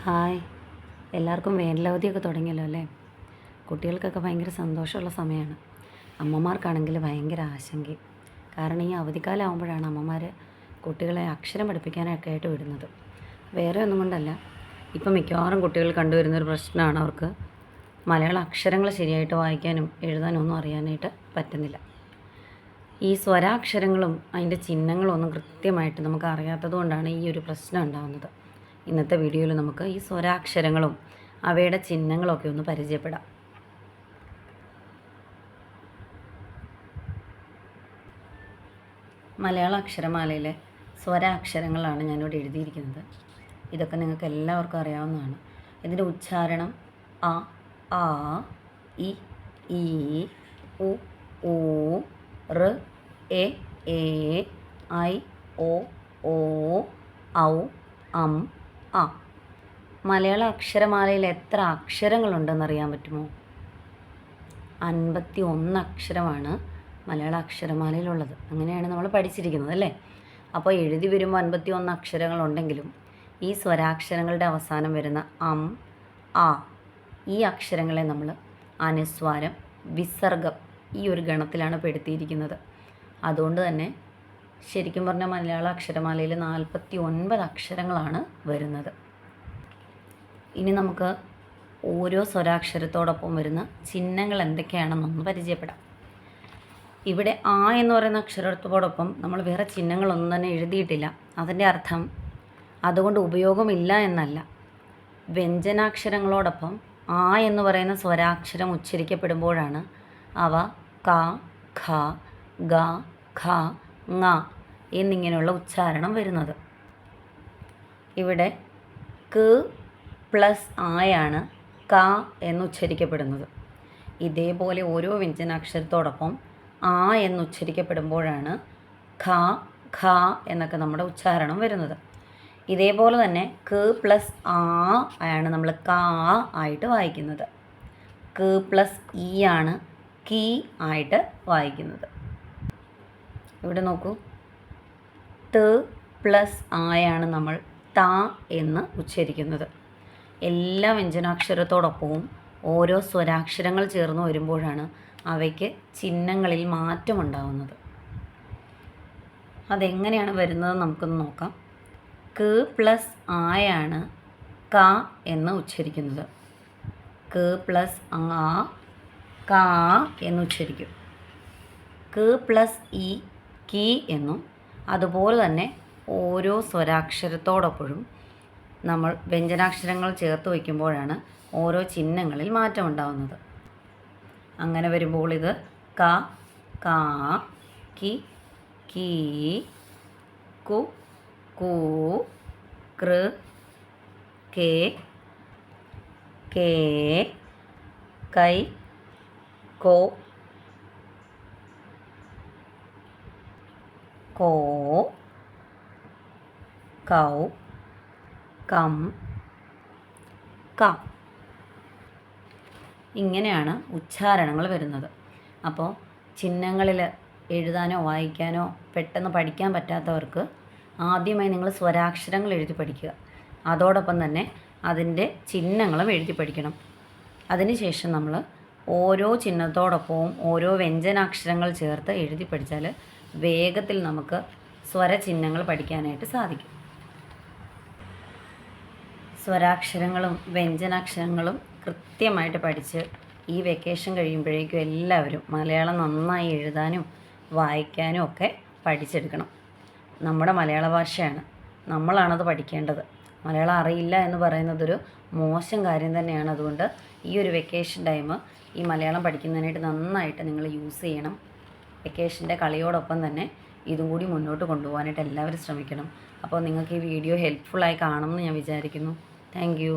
Hi, എല്ലാവർക്കും വേനലവധിയൊക്കെ തുടങ്ങിയല്ലോ അല്ലേ? കുട്ടികൾക്കൊക്കെ ഭയങ്കര സന്തോഷമുള്ള സമയമാണ്. അമ്മമാർക്കാണെങ്കിൽ ഭയങ്കര ആശങ്കയും. കാരണം ഈ അവധിക്കാലം ആകുമ്പോഴാണ് അമ്മമാർ കുട്ടികളെ അക്ഷരം പഠിപ്പിക്കാനൊക്കെ ആയിട്ട് വിടുന്നത്. വേറെ ഒന്നും കൊണ്ടല്ല, ഇപ്പം മിക്കവാറും കുട്ടികൾ കണ്ടുവരുന്നൊരു പ്രശ്നമാണ് അവർക്ക് മലയാള അക്ഷരങ്ങൾ ശരിയായിട്ട് വായിക്കാനും എഴുതാനും ഒന്നും അറിയാനായിട്ട് പറ്റുന്നില്ല. ഈ സ്വരാക്ഷരങ്ങളും അതിൻ്റെ ചിഹ്നങ്ങളും ഒന്നും കൃത്യമായിട്ട് നമുക്ക് അറിയാത്തത് കൊണ്ടാണ് ഈ ഒരു പ്രശ്നം ഉണ്ടാകുന്നത്. ഇന്നത്തെ വീഡിയോയിൽ നമുക്ക് ഈ സ്വരാക്ഷരങ്ങളും അവയുടെ ചിഹ്നങ്ങളൊക്കെ ഒന്ന് പരിചയപ്പെടാം. മലയാള അക്ഷരമാലയിലെ സ്വരാക്ഷരങ്ങളാണ് ഞാനിവിടെ എഴുതിയിരിക്കുന്നത്. ഇതൊക്കെ നിങ്ങൾക്ക് എല്ലാവർക്കും അറിയാവുന്നതാണ്. ഇതിൻ്റെ ഉച്ചാരണം അ, ആ, ഇ, ഈ, ഉ, ഊ, ഋ, എ, ഐ, ഓ, ഔ, ആ. മലയാള അക്ഷരമാലയിൽ എത്ര അക്ഷരങ്ങളുണ്ടെന്നറിയാൻ പറ്റുമോ? 51 അക്ഷരമാണ് മലയാള അക്ഷരമാലയിലുള്ളത്. അങ്ങനെയാണ് നമ്മൾ പഠിച്ചിരിക്കുന്നത് അല്ലേ? അപ്പോൾ എഴുതി വരുമ്പോൾ 51 അക്ഷരങ്ങളുണ്ടെങ്കിലും ഈ സ്വരാക്ഷരങ്ങളുടെ അവസാനം വരുന്ന ആ, ഈ അക്ഷരങ്ങളെ നമ്മൾ അനുസ്വാരം, വിസർഗം ഈ ഒരു ഗണത്തിലാണ് പെടുത്തിയിരിക്കുന്നത്. അതുകൊണ്ട് തന്നെ ശരിക്കും പറഞ്ഞാൽ മലയാള അക്ഷരമാലയിൽ 49 അക്ഷരങ്ങളാണ് വരുന്നത്. ഇനി നമുക്ക് ഓരോ സ്വരാക്ഷരത്തോടൊപ്പം വരുന്ന ചിഹ്നങ്ങൾ എന്തൊക്കെയാണെന്നൊന്ന് പരിചയപ്പെടാം. ഇവിടെ ആ എന്ന് പറയുന്ന അക്ഷരത്തോടൊപ്പം നമ്മൾ വേറെ ചിഹ്നങ്ങളൊന്നും തന്നെ എഴുതിയിട്ടില്ല. അതിൻ്റെ അർത്ഥം അതുകൊണ്ട് ഉപയോഗമില്ല എന്നല്ല. വ്യഞ്ജനാക്ഷരങ്ങളോടൊപ്പം ആ എന്ന് പറയുന്ന സ്വരാക്ഷരം ഉച്ചരിക്കപ്പെടുമ്പോഴാണ് അവ ക, ഖ, ഗ, ഘ, ങ എന്നിങ്ങനെയുള്ള ഉച്ചാരണം വരുന്നത്. ഇവിടെ ക പ്ലസ് ആയാണ് ക എന്ന് ഉച്ചരിക്കപ്പെടുന്നത്. ഇതേപോലെ ഓരോ വ്യഞ്ജനാക്ഷരത്തോടൊപ്പം ആ എന്ന് ഉച്ചരിക്കപ്പെടുമ്പോഴാണ് ഖ, ഖ എന്നൊക്കെ നമ്മുടെ ഉച്ചാരണം വരുന്നത്. ഇതേപോലെ തന്നെ ക പ്ലസ് ആ ആണ് നമ്മൾ കാ ആയിട്ട് വായിക്കുന്നത്. ക പ്ലസ് ഈ ആണ് കീ ആയിട്ട് വായിക്കുന്നത്. ഇവിടെ നോക്കൂ, ത പ്ലസ് ആയാണ് നമ്മൾ ത എന്ന് ഉച്ചരിക്കുന്നത്. എല്ലാ വ്യഞ്ജനാക്ഷരത്തോടൊപ്പവും ഓരോ സ്വരാക്ഷരങ്ങൾ ചേർന്ന് വരുമ്പോഴാണ് അവയ്ക്ക് ചിഹ്നങ്ങളിൽ മാറ്റമുണ്ടാകുന്നത്. അതെങ്ങനെയാണ് വരുന്നത് നമുക്കൊന്ന് നോക്കാം. ക പ്ലസ് ആയാണ് ക എന്ന് ഉച്ചരിക്കുന്നത്. ക പ്ലസ് ആ കാ എന്ന് ഉച്ചരിക്കും. ക പ്ലസ് ഈ കീ എന്നും. അതുപോലെ തന്നെ ഓരോ സ്വരാക്ഷരത്തോടൊപ്പോഴും നമ്മൾ വ്യഞ്ജനാക്ഷരങ്ങൾ ചേർത്ത് വയ്ക്കുമ്പോഴാണ് ഓരോ ചിഹ്നങ്ങളിൽ മാറ്റം ഉണ്ടാകുന്നത്. അങ്ങനെ വരുമ്പോൾ ഇത് ക, കാ, കി, കീ, കു, കൂ, കൃ, കേ, കേ, കൈ, കോ, കോ, കൗ, കം, ക. ഇങ്ങനെയാണ് ഉച്ചാരണങ്ങൾ വരുന്നത്. അപ്പോൾ ചിഹ്നങ്ങളിൽ എഴുതാനോ വായിക്കാനോ പെട്ടെന്ന് പഠിക്കാൻ പറ്റാത്തവർക്ക് ആദ്യമായി നിങ്ങൾ സ്വരാക്ഷരങ്ങൾ എഴുതി പഠിക്കുക. അതോടൊപ്പം തന്നെ അതിൻ്റെ ചിഹ്നങ്ങളും എഴുതി പഠിക്കണം. അതിനുശേഷം നമ്മൾ ഓരോ ചിഹ്നത്തോടൊപ്പവും ഓരോ വ്യഞ്ജനാക്ഷരങ്ങൾ ചേർത്ത് എഴുതി പഠിച്ചാൽ വേഗത്തിൽ നമുക്ക് സ്വരചിഹ്നങ്ങൾ പഠിക്കാനായിട്ട് സാധിക്കും. സ്വരാക്ഷരങ്ങളും വ്യഞ്ജനാക്ഷരങ്ങളും കൃത്യമായിട്ട് പഠിച്ച് ഈ വെക്കേഷൻ കഴിയുമ്പോഴേക്കും എല്ലാവരും മലയാളം നന്നായി എഴുതാനും വായിക്കാനും ഒക്കെ പഠിച്ചെടുക്കണം. നമ്മുടെ മലയാള ഭാഷയാണ്, നമ്മളാണത് പഠിക്കേണ്ടത്. മലയാളം അറിയില്ല എന്ന് പറയുന്നതൊരു മോശം കാര്യം തന്നെയാണ്. അതുകൊണ്ട് ഈ ഒരു വെക്കേഷൻ ടൈം ഈ മലയാളം പഠിക്കുന്നതിനായിട്ട് നന്നായിട്ട് നിങ്ങൾ യൂസ് ചെയ്യണം. വെക്കേഷൻ്റെ കളിയോടൊപ്പം തന്നെ ഇതും കൂടി മുന്നോട്ട് കൊണ്ടുപോകാനായിട്ട് എല്ലാവരും ശ്രമിക്കണം. അപ്പോൾ നിങ്ങൾക്ക് ഈ വീഡിയോ ഹെൽപ്ഫുള്ളായി കാണുമെന്ന് ഞാൻ വിചാരിക്കുന്നു. Thank you.